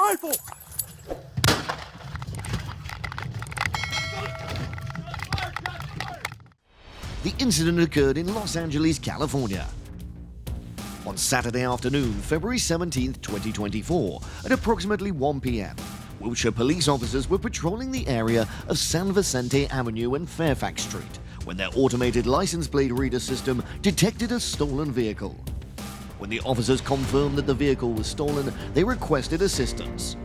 rifle! The incident occurred in Los Angeles, California. On Saturday afternoon, February 17, 2024, at approximately 1 p.m., Wilshire police officers were patrolling the area of San Vicente Avenue and Fairfax Street when their automated license plate reader system detected a stolen vehicle. When the officers confirmed that the vehicle was stolen, they requested assistance.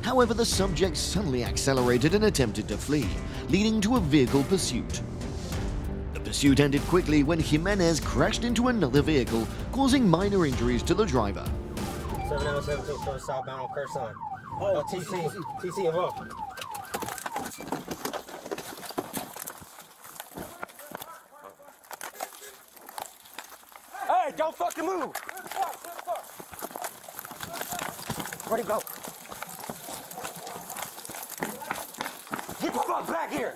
However, the subject suddenly accelerated and attempted to flee, leading to a vehicle pursuit. The pursuit ended quickly when Jimenez crashed into another vehicle, causing minor injuries to the driver. 707 southbound on Curson. Oh, TC involved. Hey, don't fucking move! Where'd he go? Get the fuck back here!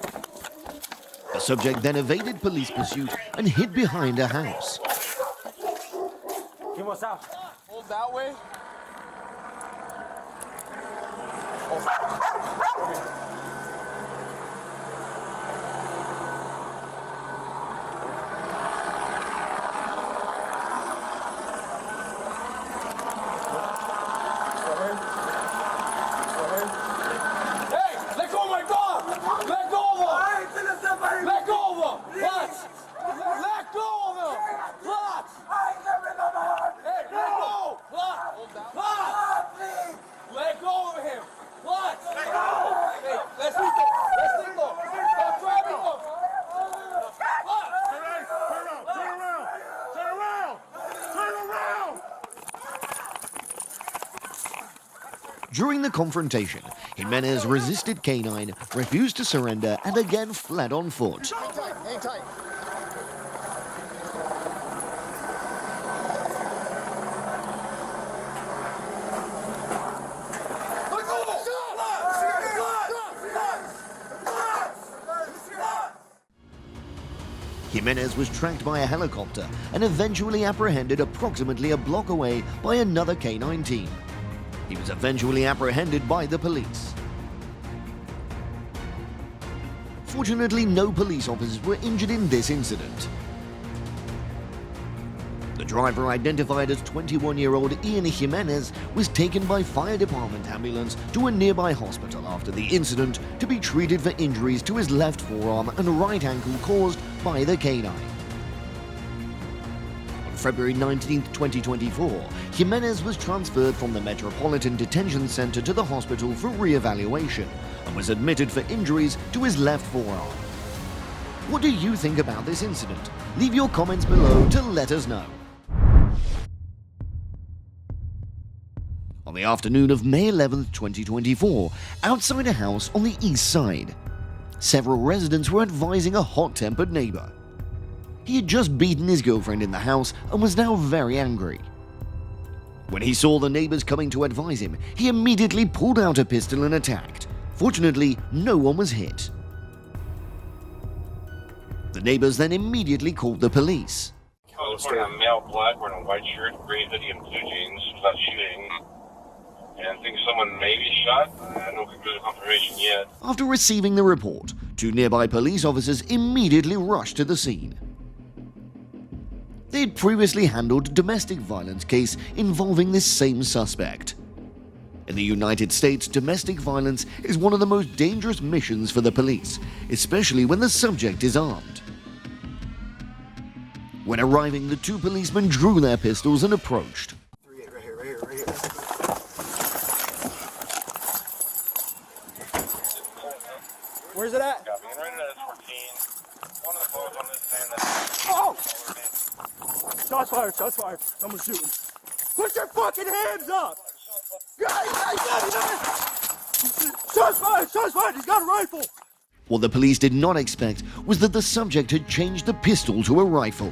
The subject then evaded police pursuit and hid behind a house. Give us out. Hold that way. During the confrontation, Jimenez resisted K-9, refused to surrender, and again fled on foot. Hang tight. Jimenez was tracked by a helicopter and eventually apprehended approximately a block away by another K-9 team. He was eventually apprehended by the police. Fortunately, no police officers were injured in this incident. The driver, identified as 21-year-old Ian Jimenez, was taken by fire department ambulance to a nearby hospital after the incident to be treated for injuries to his left forearm and right ankle caused by the K-9. On February 19, 2024, Jimenez was transferred from the Metropolitan Detention Center to the hospital for re-evaluation and was admitted for injuries to his left forearm. What do you think about this incident? Leave your comments below to let us know. On the afternoon of May 11, 2024, outside a house on the east side, several residents were advising a hot-tempered neighbor. He had just beaten his girlfriend in the house and was now very angry. When he saw the neighbors coming to advise him, he immediately pulled out a pistol and attacked. Fortunately, no one was hit. The neighbors then immediately called the police. I was wearing a male black, wearing a white shirt, gray hoodie, and blue jeans, without shooting. And I think someone may be shot. No conclusive confirmation yet. After receiving the report, two nearby police officers immediately rushed to the scene. They had previously handled a domestic violence case involving this same suspect. In the United States, domestic violence is one of the most dangerous missions for the police, especially when the subject is armed. When arriving, the two policemen drew their pistols and approached. Right here. Where's it at? Got me right at 14. One of the boys on this saying that. Oh! Shots fired. Someone's shooting. Put your fucking hands up! Shots fired! He's got a rifle! What the police did not expect was that the subject had changed the pistol to a rifle.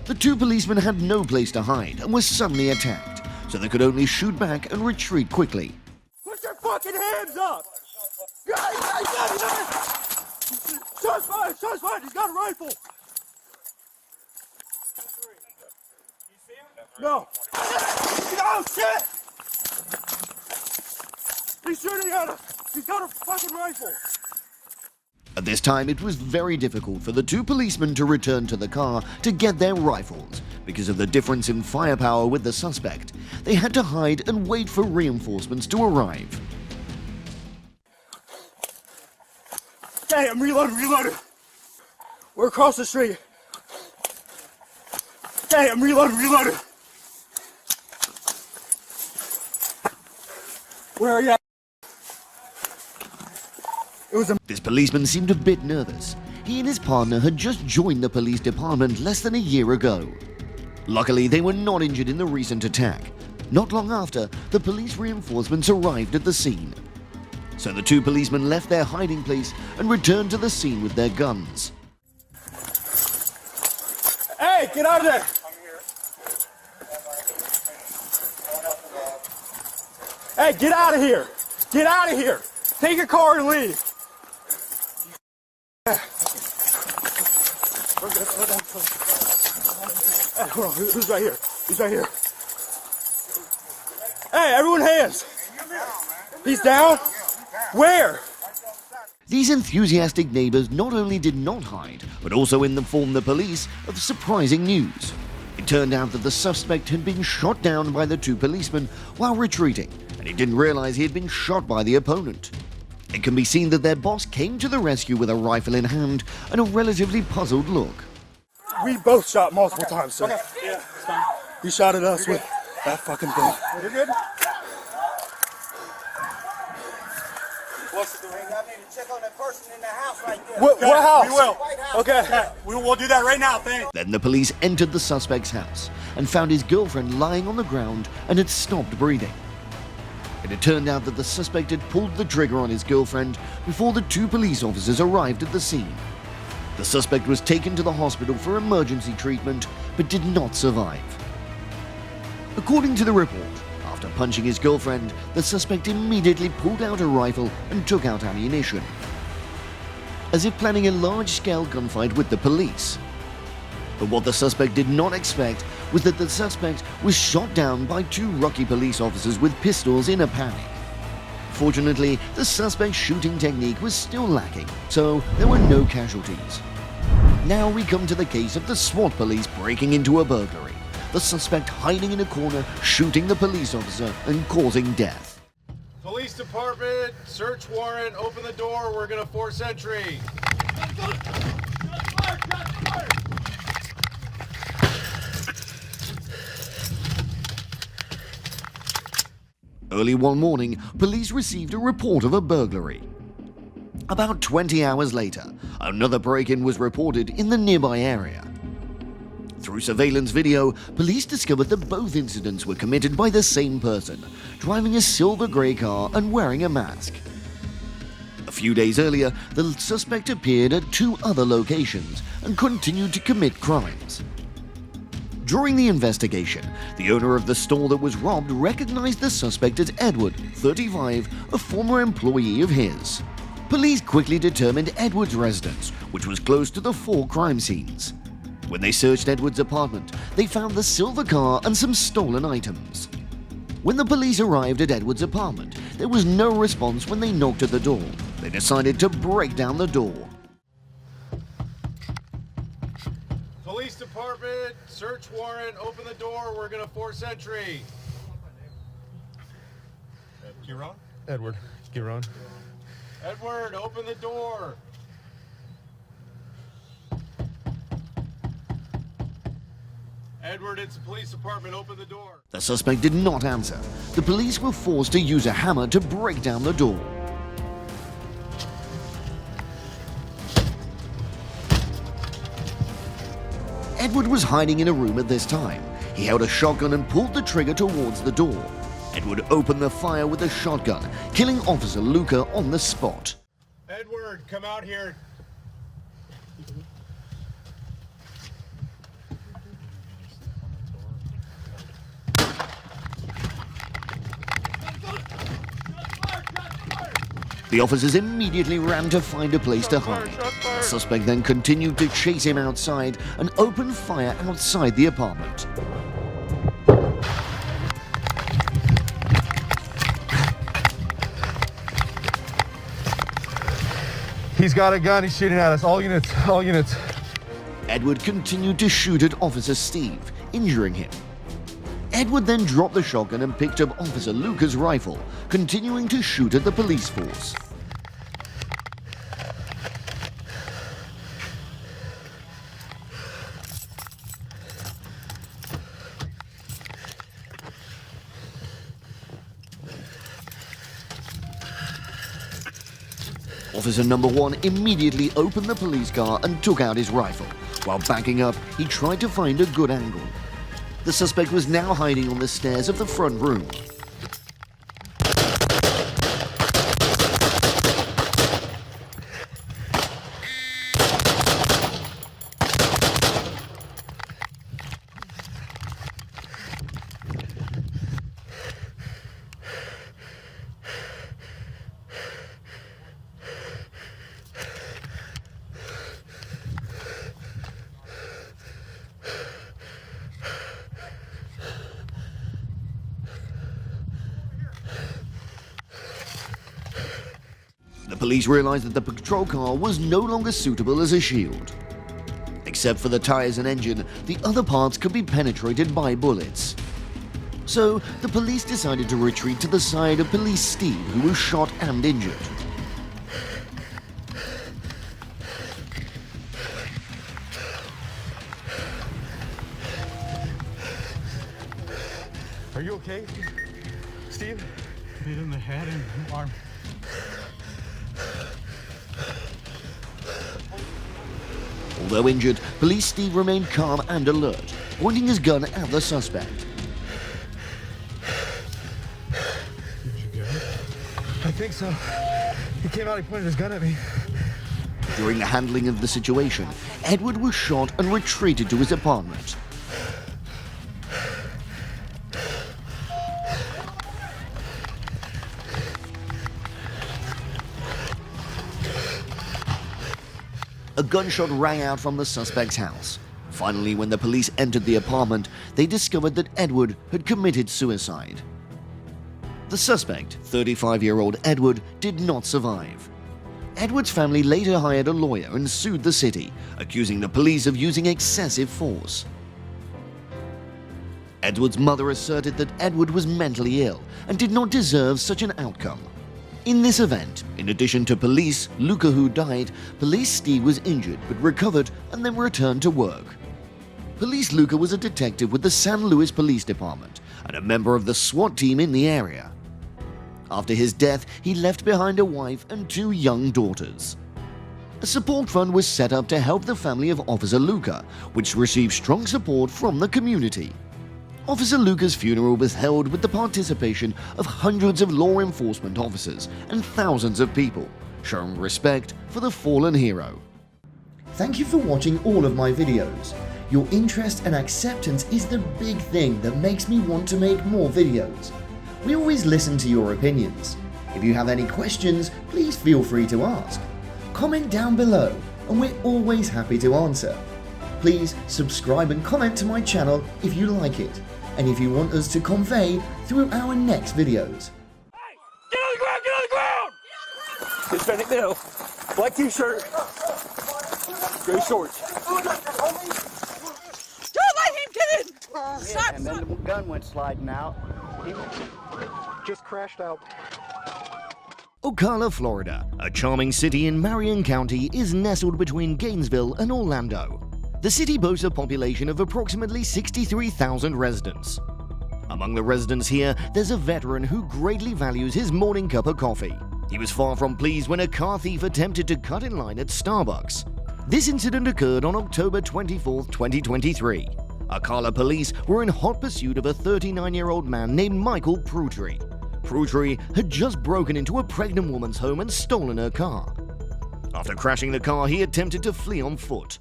The two policemen had no place to hide and were suddenly attacked, so they could only shoot back and retreat quickly. Put your fucking hands up! Shots fired! He's got a rifle! No! Oh shit! He's shooting at us! He's got a fucking rifle! At this time, it was very difficult for the two policemen to return to the car to get their rifles because of the difference in firepower with the suspect. They had to hide and wait for reinforcements to arrive. Hey, I'm reloading! We're across the street. Hey, I'm reloading! Where are you at? This policeman seemed a bit nervous. He and his partner had just joined the police department less than a year ago. Luckily, they were not injured in the recent attack. Not long after, the police reinforcements arrived at the scene. So the two policemen left their hiding place and returned to the scene with their guns. Hey, get out of there! Hey, get out of here! Get out of here! Take your car and leave! Hey, hold on, who's right here? He's right here. Hey, everyone hands! He's down? Where? These enthusiastic neighbors not only did not hide, but also informed the police of surprising news. It turned out that the suspect had been shot down by the two policemen while retreating, and he didn't realize he had been shot by the opponent. It can be seen that their boss came to the rescue with a rifle in hand and a relatively puzzled look. We both shot multiple times, sir. Okay. Yeah, it's fine. You shot at us with that fucking thing. You're good? What's the doing? I need to check on that person in the house right there. What house? We will. Okay. We'll do that right now, thanks. Then the police entered the suspect's house and found his girlfriend lying on the ground and had stopped breathing. It had turned out that the suspect had pulled the trigger on his girlfriend before the two police officers arrived at the scene. The suspect was taken to the hospital for emergency treatment but did not survive. According to the report, after punching his girlfriend, the suspect immediately pulled out a rifle and took out ammunition, as if planning a large-scale gunfight with the police. But what the suspect did not expect was that the suspect was shot down by two rookie police officers with pistols in a panic. Fortunately, the suspect's shooting technique was still lacking, so there were no casualties. Now we come to the case of the SWAT police breaking into a burglary. The suspect hiding in a corner, shooting the police officer and causing death. Police department, search warrant, open the door, we're gonna force entry. Early one morning, police received a report of a burglary. About 20 hours later, another break-in was reported in the nearby area. Through surveillance video, police discovered that both incidents were committed by the same person, driving a silver grey car and wearing a mask. A few days earlier, the suspect appeared at two other locations and continued to commit crimes. During the investigation, the owner of the store that was robbed recognized the suspect as Edward, 35, a former employee of his. Police quickly determined Edward's residence, which was close to the four crime scenes. When they searched Edward's apartment, they found the silver car and some stolen items. When the police arrived at Edward's apartment, there was no response when they knocked at the door. They decided to break down the door. Police department, search warrant, open the door, we're gonna force entry. Kieran? Edward, Kieran. Edward, open the door. Edward, it's the police department, open the door. The suspect did not answer. The police were forced to use a hammer to break down the door. Edward was hiding in a room at this time. He held a shotgun and pulled the trigger towards the door. Edward opened the fire with a shotgun, killing Officer Luca on the spot. Edward, come out here. The officers immediately ran to find a place to hide. The suspect then continued to chase him outside and opened fire outside the apartment. He's got a gun. He's shooting at us. All units. All units. Edward continued to shoot at Officer Steve, injuring him. Edward then dropped the shotgun and picked up Officer Luca's rifle, continuing to shoot at the police force. Officer number 1 immediately opened the police car and took out his rifle. While backing up, he tried to find a good angle. The suspect was now hiding on the stairs of the front room. The police realized that the patrol car was no longer suitable as a shield. Except for the tires and engine, the other parts could be penetrated by bullets. So, the police decided to retreat to the side of Police Steve, who was shot and injured. Are you okay, Steve? Hit in the head and arm. Although injured, Police Steve remained calm and alert, pointing his gun at the suspect. Did you get it? I think so. He came out, he pointed his gun at me. During the handling of the situation, Edward was shot and retreated to his apartment. A gunshot rang out from the suspect's house. Finally, when the police entered the apartment, they discovered that Edward had committed suicide. The suspect, 35-year-old Edward, did not survive. Edward's family later hired a lawyer and sued the city, accusing the police of using excessive force. Edward's mother asserted that Edward was mentally ill and did not deserve such an outcome. In this event, in addition to Police Luca, who died, Police Steve was injured but recovered and then returned to work. Police Luca was a detective with the San Luis Police Department and a member of the SWAT team in the area. After his death, he left behind a wife and 2 young daughters. A support fund was set up to help the family of Officer Luca, which received strong support from the community. Officer Luca's funeral was held with the participation of hundreds of law enforcement officers and thousands of people, showing respect for the fallen hero. Thank you for watching all of my videos. Your interest and acceptance is the big thing that makes me want to make more videos. We always listen to your opinions. If you have any questions, please feel free to ask. Comment down below and we're always happy to answer. Please subscribe and comment to my channel if you like it, and if you want us to convey through our next videos. Hey! Get on the ground! Get on the ground! Hispanic male. Black t-shirt. Gray shorts. Don't let him get in! Stop, And then the gun went sliding out. He just crashed out. Ocala, Florida, a charming city in Marion County, is nestled between Gainesville and Orlando. The city boasts a population of approximately 63,000 residents. Among the residents here, there's a veteran who greatly values his morning cup of coffee. He was far from pleased when a car thief attempted to cut in line at Starbucks. This incident occurred on October 24, 2023. Ocala police were in hot pursuit of a 39-year-old man named Michael Prutry. Prutry had just broken into a pregnant woman's home and stolen her car. After crashing the car, he attempted to flee on foot.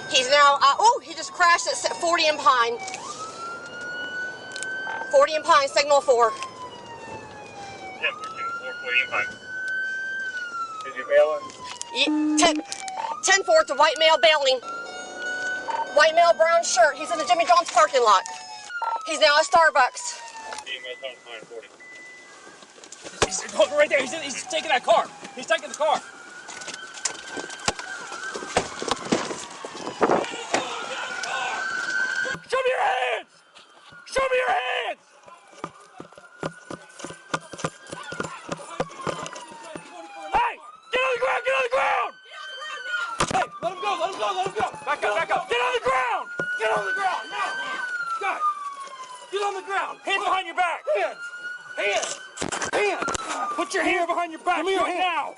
He's now, he just crashed at 40 and Pine. 40 and Pine, signal 4. 10-4, 40 and Pine. Is he bailing? 10-4, it's a white male bailing. White male, brown shirt. He's in the Jimmy John's parking lot. He's now at Starbucks. He's right there. He's taking that car. He's taking the car. hand behind your back right now.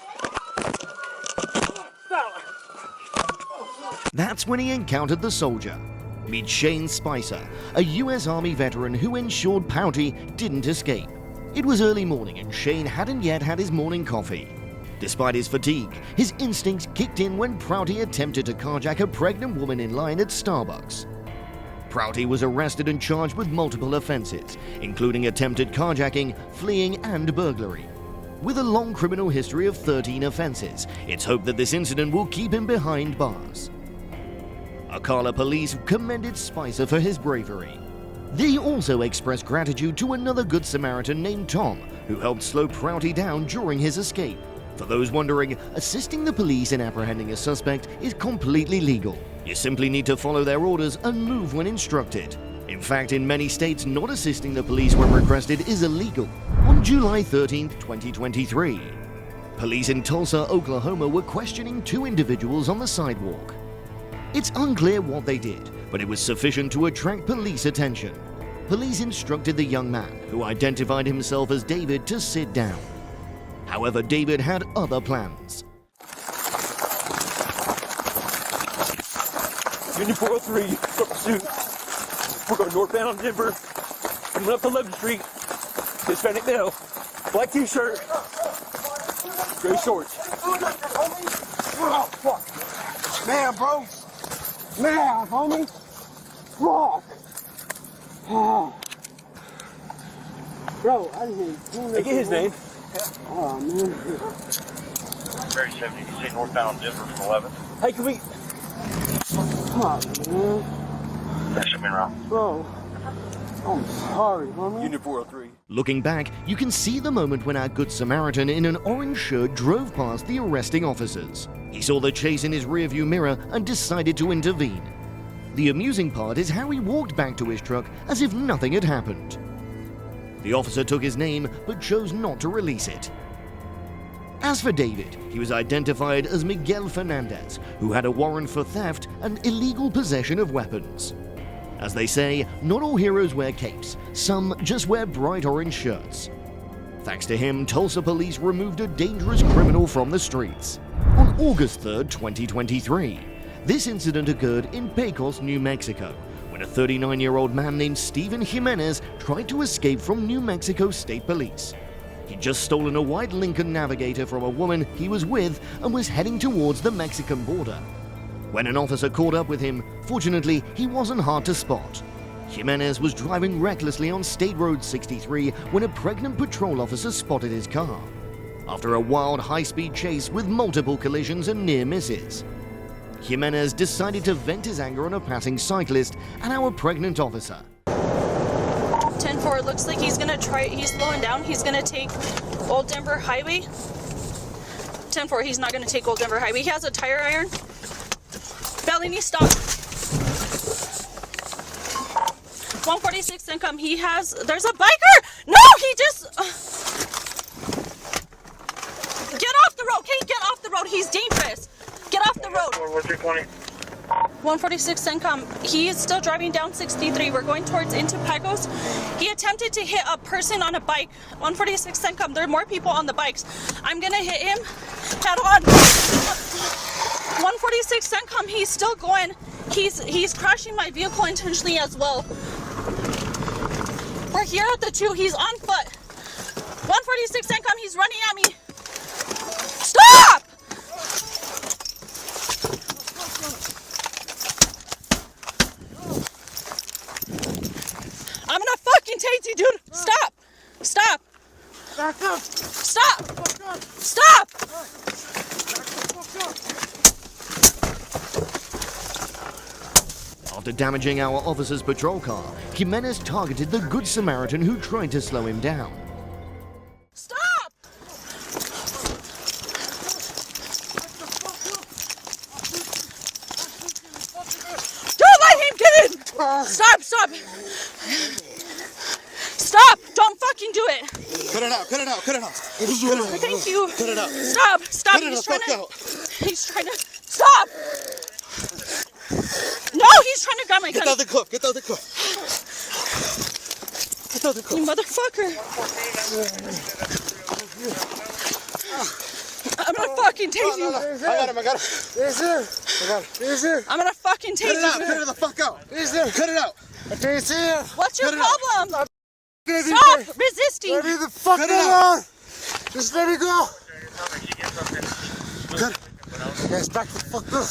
Stop. That's when he encountered the soldier. Meet Shane Spicer, a US Army veteran who ensured Prouty didn't escape. It was early morning and Shane hadn't yet had his morning coffee. Despite his fatigue, his instincts kicked in when Prouty attempted to carjack a pregnant woman in line at Starbucks. Prouty was arrested and charged with multiple offenses, including attempted carjacking, fleeing, and burglary. With a long criminal history of 13 offenses, it's hoped that this incident will keep him behind bars. Ocala police commended Spicer for his bravery. They also expressed gratitude to another Good Samaritan named Tom, who helped slow Prouty down during his escape. For those wondering, assisting the police in apprehending a suspect is completely legal. You simply need to follow their orders and move when instructed. In fact, in many states, not assisting the police when requested is illegal. On July 13, 2023, police in Tulsa, Oklahoma were questioning two individuals on the sidewalk. It's unclear what they did, but it was sufficient to attract police attention. Police instructed the young man, who identified himself as David, to sit down. However, David had other plans. Union 403, pursuit. We're going northbound Denver, coming up to 11th Street. Hispanic male, black t-shirt, gray shorts. Oh, fuck. Man, bro. Man, homie. Fuck. Oh. Bro, I didn't Hey, get his name. Oh, man. Very 70, you say northbound Denver from 11. Hey, can we? Fuck, man. That should be wrong. Bro. I'm sorry, homie. Union 403. Looking back, you can see the moment when our Good Samaritan in an orange shirt drove past the arresting officers. He saw the chase in his rearview mirror and decided to intervene. The amusing part is how he walked back to his truck as if nothing had happened. The officer took his name but chose not to release it. As for David, he was identified as Miguel Fernandez, who had a warrant for theft and illegal possession of weapons. As they say, not all heroes wear capes, some just wear bright orange shirts. Thanks to him, Tulsa police removed a dangerous criminal from the streets. On August 3rd, 2023, this incident occurred in Pecos, New Mexico, when a 39-year-old man named Steven Jimenez tried to escape from New Mexico State Police. He'd just stolen a white Lincoln Navigator from a woman he was with and was heading towards the Mexican border. When an officer caught up with him, fortunately, he wasn't hard to spot. Jimenez was driving recklessly on State Road 63 when a pregnant patrol officer spotted his car. After a wild high-speed chase with multiple collisions and near misses, Jimenez decided to vent his anger on a passing cyclist and our pregnant officer. 10-4, looks like he's slowing down. He's gonna take Old Denver Highway. 10-4, he's not gonna take Old Denver Highway. He has a tire iron. Bellini, stop. 146 income. There's a biker. No, he just. Get off the road. Okay, get off the road. He's dangerous. Get off the road. 146 income. He is still driving down 63. We're going into Pecos. He attempted to hit a person on a bike. 146 income. There are more people on the bikes. I'm gonna hit him head on. 146 income. He's still going. He's crashing my vehicle intentionally as well. We're here at the 2. He's on foot. 146 income. He's running at me. Stop! I'm gonna fucking take you, dude. Stop. Stop. Back up. Stop. Back up. Stop. Back the fuck up. After damaging our officer's patrol car, Jimenez targeted the Good Samaritan who tried to slow him down. Stop! Don't let him get in! Stop, stop! Stop! Don't fucking do it! Cut it out, cut it out, cut it out. Thank you. Cut it out. Stop, stop. Cut it the fuck out. He's trying to, stop! No, he's trying to grab my gun. Get the other cuff, get the other cuff. Get the other cuff. You motherfucker. fucking tase you. I got him. He's here. I got him. He's here. I'm gonna fucking tase you. Cut it the fuck out. He's here. Cut it out. He's here. What's your problem? Baby, Stop resisting. let me the fuck out. Just let me go. Cut it. Guys, back the fuck up.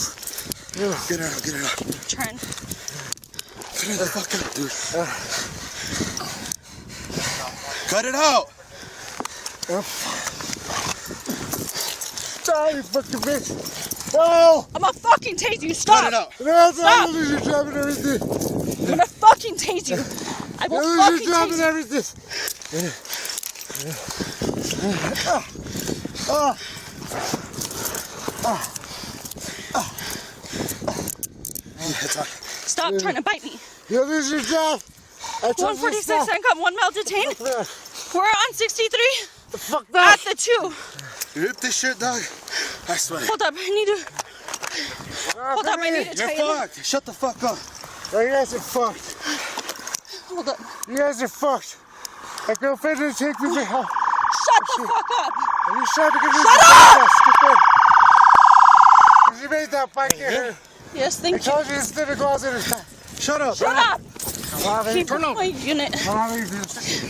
Get it out. Get it out. Trying. Cut it the fuck out, dude. Cut it out. Die, you fucking bitch. No. I'm gonna fucking tase you. Stop. Cut it out. Stop. I'm losing your job and everything. I'm gonna fucking tase you. I will Lose fucking your job tase and you. everything. Stop trying to bite me. You lose your job. 146, I got 1 male detained. We're on 63 Fuck at that. the 2. You rip this shit, dog. I swear. Hold up, I need to. Hold up, I need to You're tighten. fucked. Shut the fuck up. You guys are fucked. Hold up. You guys are fucked. My girlfriend didn't take me to help. Shut the fuck up. And you tried to get me Shut to up! Because you made that bike here. Yes, I thank you. told you it's never go out there. Shut up. Shut up. Keep Turn my unit.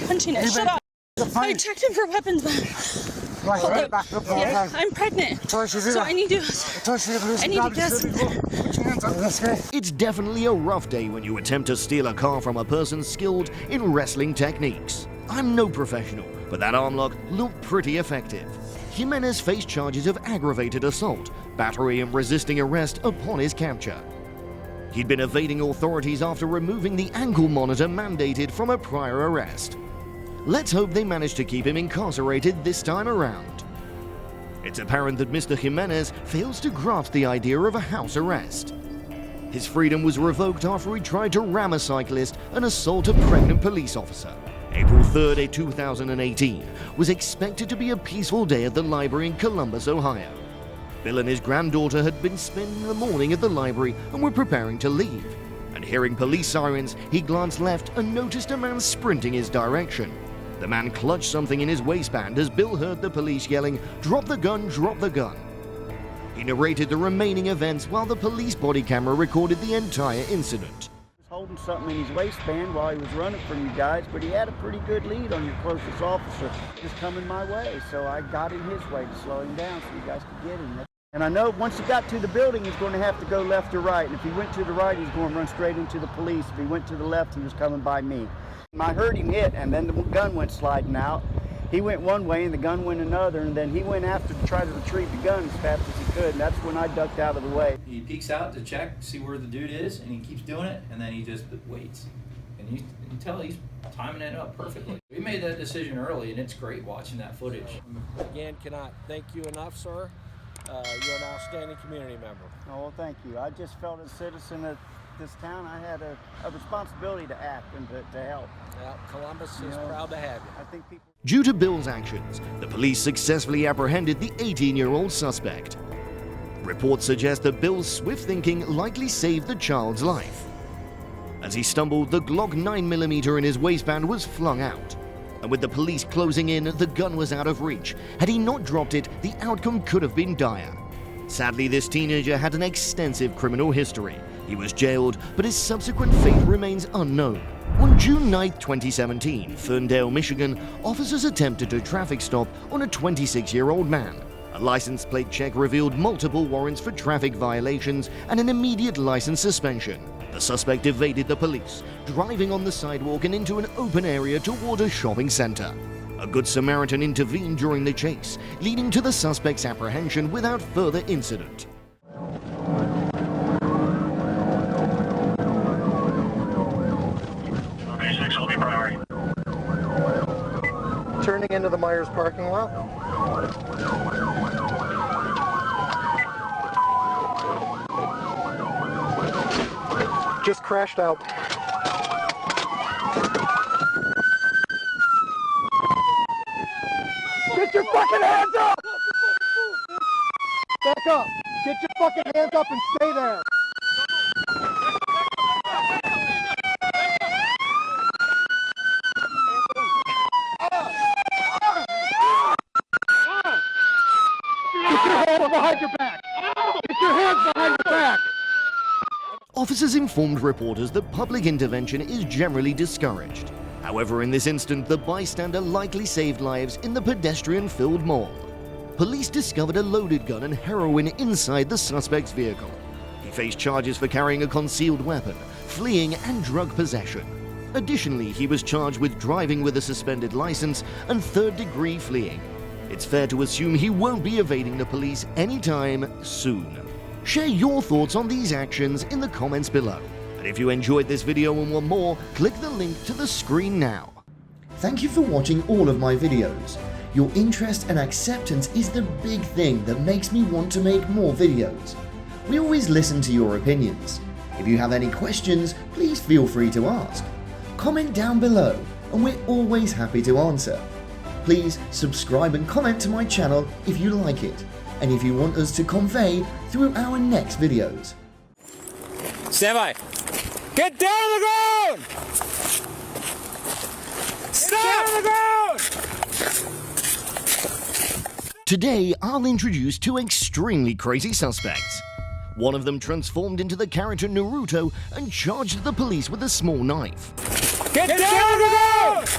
Punching it. Shut up. I checked him for weapons, but yeah, I'm pregnant. So I need to get some. It's definitely a rough day when you attempt to steal a car from a person skilled in wrestling techniques. I'm no professional, but that arm lock looked pretty effective. Jimenez faced charges of aggravated assault, battery and resisting arrest upon his capture. He'd been evading authorities after removing the ankle monitor mandated from a prior arrest. Let's hope they managed to keep him incarcerated this time around. It's apparent that Mr. Jimenez fails to grasp the idea of a house arrest. His freedom was revoked after he tried to ram a cyclist and assault a pregnant police officer. April 3rd, 2018 was expected to be a peaceful day at the library in Columbus, Ohio. Bill and his granddaughter had been spending the morning at the library and were preparing to leave. And hearing police sirens, he glanced left and noticed a man sprinting his direction. The man clutched something in his waistband as Bill heard the police yelling, "Drop the gun, drop the gun." He narrated the remaining events while the police body camera recorded the entire incident. Holding something in his waistband while he was running from you guys, but he had a pretty good lead on your closest officer just coming my way, so I got in his way to slow him down so you guys could get him. And I know once he got to the building, he's going to have to go left or right, and if he went to the right, he's going to run straight into the police. If he went to the left, he was coming by me. I heard him hit, and then the gun went sliding out. He went one way, and the gun went another, and then he went after to try to retrieve the gun as fast as he could, and that's when I ducked out of the way. He peeks out to check, see where the dude is, and he keeps doing it, and then he just waits. And you can tell he's timing it up perfectly. We made that decision early, and it's great watching that footage. Again, cannot thank you enough, sir. You're an outstanding community member. Oh, well, thank you. I just felt as a citizen of this town, I had a responsibility to act and to help. Yeah, Columbus is proud to have you. I think people. Due to Bill's actions, the police successfully apprehended the 18-year-old suspect. Reports suggest that Bill's swift thinking likely saved the child's life. As he stumbled, the Glock 9mm in his waistband was flung out. And with the police closing in, the gun was out of reach. Had he not dropped it, the outcome could have been dire. Sadly, this teenager had an extensive criminal history. He was jailed, but his subsequent fate remains unknown. On June 9, 2017, Ferndale, Michigan, officers attempted a traffic stop on a 26-year-old man. A license plate check revealed multiple warrants for traffic violations and an immediate license suspension. The suspect evaded the police, driving on the sidewalk and into an open area toward a shopping center. A Good Samaritan intervened during the chase, leading to the suspect's apprehension without further incident. Will be priority. Turning into the Myers parking lot. Just crashed out. Get your fucking hands up! Back up! Get your fucking hands up and stay there! Get your hands behind your back! Get your hands behind your back! Officers informed reporters that public intervention is generally discouraged. However, in this instance, the bystander likely saved lives in the pedestrian-filled mall. Police discovered a loaded gun and heroin inside the suspect's vehicle. He faced charges for carrying a concealed weapon, fleeing, and drug possession. Additionally, he was charged with driving with a suspended license and third-degree fleeing. It's fair to assume he won't be evading the police anytime soon. Share your thoughts on these actions in the comments below. And if you enjoyed this video and want more, click the link to the screen now. Thank you for watching all of my videos. Your interest and acceptance is the big thing that makes me want to make more videos. We always listen to your opinions. If you have any questions, please feel free to ask. Comment down below and we're always happy to answer. Please subscribe and comment to my channel if you like it and if you want us to convey through our next videos. Stand by. Get down on the ground! Stop! Get down on the ground! Today, I'll introduce two extremely crazy suspects. One of them transformed into the character Naruto and charged the police with a small knife. Get down on the ground!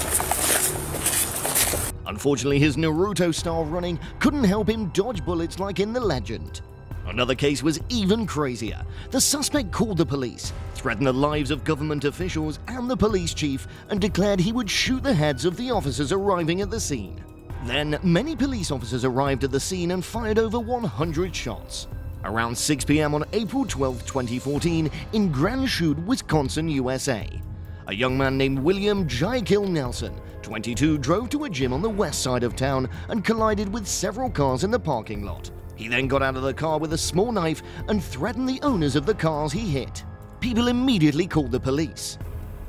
Unfortunately, his Naruto-style running couldn't help him dodge bullets like in the legend. Another case was even crazier. The suspect called the police, threatened the lives of government officials and the police chief, and declared he would shoot the heads of the officers arriving at the scene. Then, many police officers arrived at the scene and fired over 100 shots. Around 6 p.m. on April 12, 2014, in Grand Chute, Wisconsin, USA. A young man named William J. Nelson, 22, drove to a gym on the west side of town and collided with several cars in the parking lot. He then got out of the car with a small knife and threatened the owners of the cars he hit. People immediately called the police.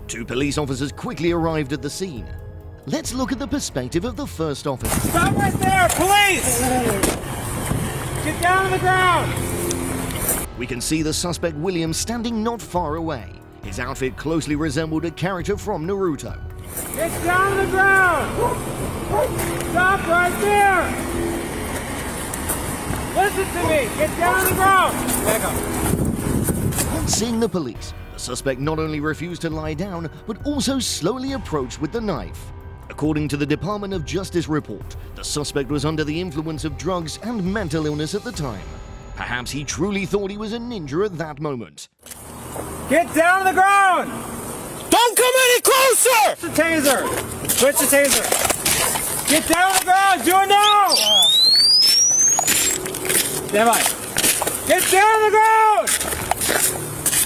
2 police officers quickly arrived at the scene. Let's look at the perspective of the first officer. Stop right there, police! Get down on the ground! We can see the suspect William standing not far away. His outfit closely resembled a character from Naruto. Get down on the ground! Stop right there! Listen to me! Get down on the ground! Back up. Upon seeing the police, the suspect not only refused to lie down, but also slowly approached with the knife. According to the Department of Justice report, the suspect was under the influence of drugs and mental illness at the time. Perhaps he truly thought he was a ninja at that moment. Get down on the ground! Don't come any closer! Switch the taser! Switch the taser! Get down on the ground! Do it now! Stand by. Get down on the ground!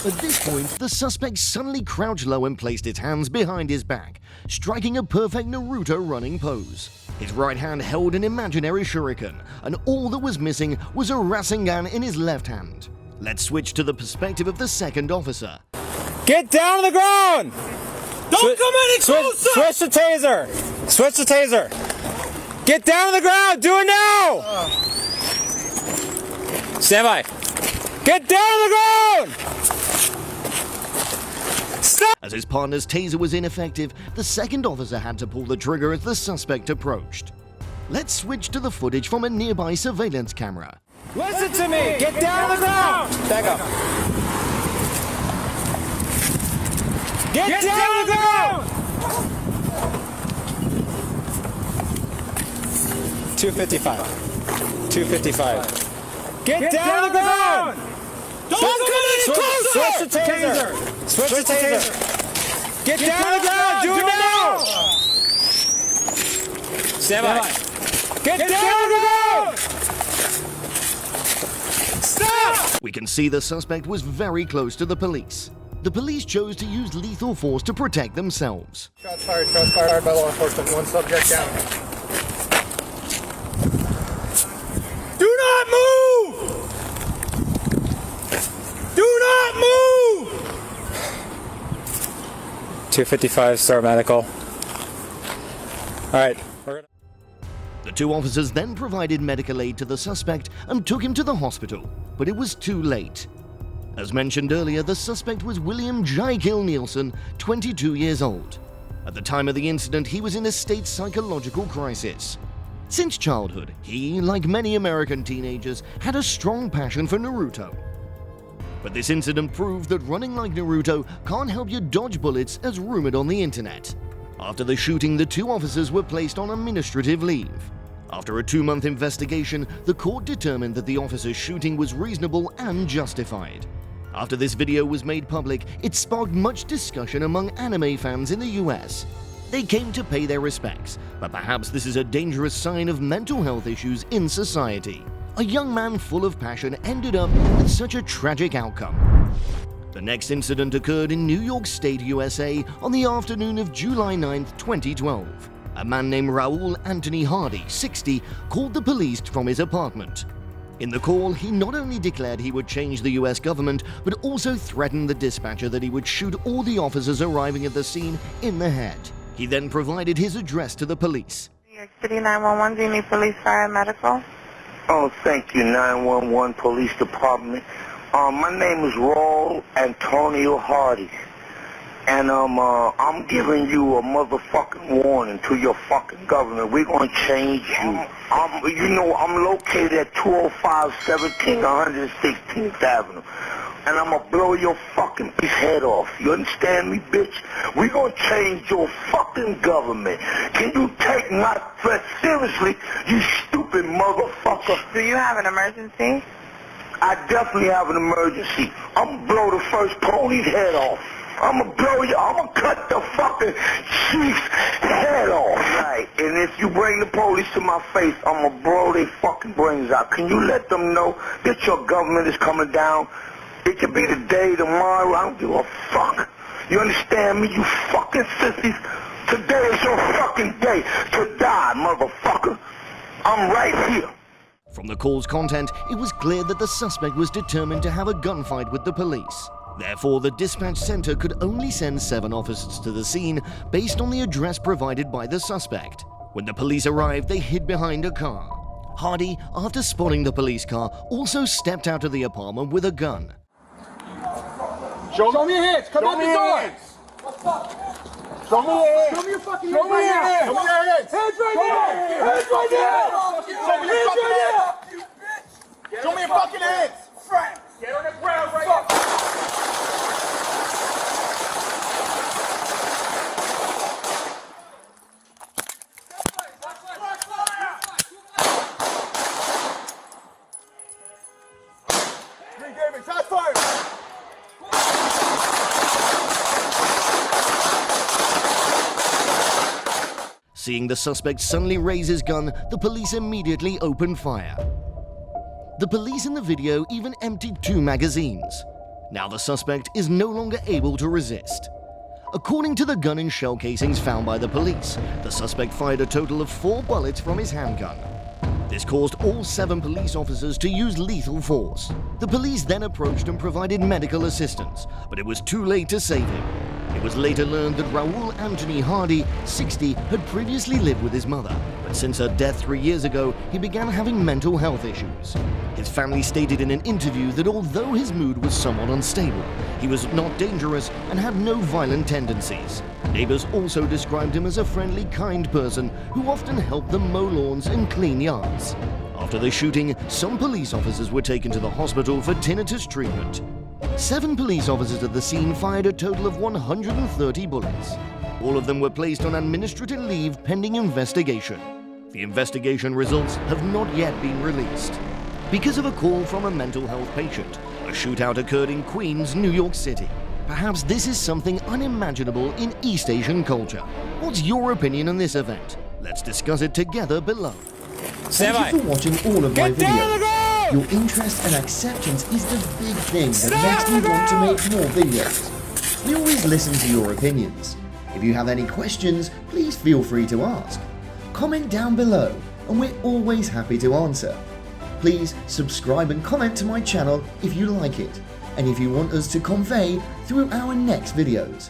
At this point, the suspect suddenly crouched low and placed his hands behind his back, striking a perfect Naruto running pose. His right hand held an imaginary shuriken, and all that was missing was a Rasengan in his left hand. Let's switch to the perspective of the second officer. Get down on the ground! Don't come any closer! Switch the taser! Switch the taser! Get down on the ground! Do it now! Stand by. Get down on the ground! Stop! As his partner's taser was ineffective, the second officer had to pull the trigger as the suspect approached. Let's switch to the footage from a nearby surveillance camera. Listen to me! Get down on the ground! Back up. Get down on the ground! 255. 255. Get down on the ground! Don't come any closer! Switch the taser! Switch the taser! Get down on the ground! Do it now! Stand by. Get down on the ground! Stop! We can see the suspect was very close to the police. The police chose to use lethal force to protect themselves. Shots fired by law enforcement. 1 subject down. Do not move! Do not move! 255, start medical. Alright. The 2 officers then provided medical aid to the suspect and took him to the hospital, but it was too late. As mentioned earlier, the suspect was William J. Nielsen, 22 years old. At the time of the incident, he was in a state psychological crisis. Since childhood, he, like many American teenagers, had a strong passion for Naruto. But this incident proved that running like Naruto can't help you dodge bullets as rumored on the internet. After the shooting, the two officers were placed on administrative leave. After a 2-month investigation, the court determined that the officer's shooting was reasonable and justified. After this video was made public, it sparked much discussion among anime fans in the US. They came to pay their respects, but perhaps this is a dangerous sign of mental health issues in society. A young man full of passion ended up with such a tragic outcome. The next incident occurred in New York State, USA on the afternoon of July 9, 2012. A man named Raul Anthony Hardy, 60, called the police from his apartment. In the call, he not only declared he would change the US government, but also threatened the dispatcher that he would shoot all the officers arriving at the scene in the head. He then provided his address to the police. New York City 911, do you need police, fire, medical? Oh, thank you, 911 Police Department. My name is Raul Antonio Hardy, and I'm giving you a motherfucking warning to your fucking government. We're gonna change you. I'm located at 205 1716th Avenue, and I'm gonna blow your fucking head off. You understand me, bitch? We're gonna change your fucking government. Can you take my threat seriously, you stupid motherfucker? Do you have an emergency? I definitely have an emergency. I'm gonna blow the first pony's head off. I'm gonna cut the fucking chief's head off. Right, and if you bring the police to my face, I'm gonna blow their fucking brains out. Can you let them know that your government is coming down? It could be today, tomorrow, I don't give a fuck. You understand me, you fucking sissies? Today is your fucking day to die, motherfucker. I'm right here. From the call's content, it was clear that the suspect was determined to have a gunfight with the police. Therefore, the dispatch center could only send 7 officers to the scene based on the address provided by the suspect. When the police arrived, they hid behind a car. Hardy, after spotting the police car, also stepped out of the apartment with a gun. Show me your hands. Come out the door. What's up? Show me your hands. Show me your fucking hands right now. Show me your hands. Hands right now. Hands right now. Show me your fucking hands. Show me your fucking hands. Frank, get on the ground right now. David, shots fired. Seeing the suspect suddenly raise his gun, the police immediately opened fire. The police in the video even emptied 2 magazines. Now the suspect is no longer able to resist. According to the gun and shell casings found by the police, the suspect fired a total of 4 bullets from his handgun. This caused all 7 police officers to use lethal force. The police then approached and provided medical assistance, but it was too late to save him. It was later learned that Raul Anthony Hardy, 60, had previously lived with his mother, but since her death 3 years ago, he began having mental health issues. His family stated in an interview that although his mood was somewhat unstable, he was not dangerous and had no violent tendencies. Neighbors also described him as a friendly, kind person who often helped them mow lawns and clean yards. After the shooting, some police officers were taken to the hospital for tinnitus treatment. 7 police officers at the scene fired a total of 130 bullets. All of them were placed on administrative leave pending investigation. The investigation results have not yet been released. Because of a call from a mental health patient, a shootout occurred in Queens, New York City. Perhaps this is something unimaginable in East Asian culture. What's your opinion on this event? Let's discuss it together below. Thank you for watching all of my videos. Your interest and acceptance is the big thing that makes me want to make more videos. We always listen to your opinions. If you have any questions, please feel free to ask. Comment down below and we're always happy to answer. Please subscribe and comment to my channel if you like it and if you want us to convey through our next videos.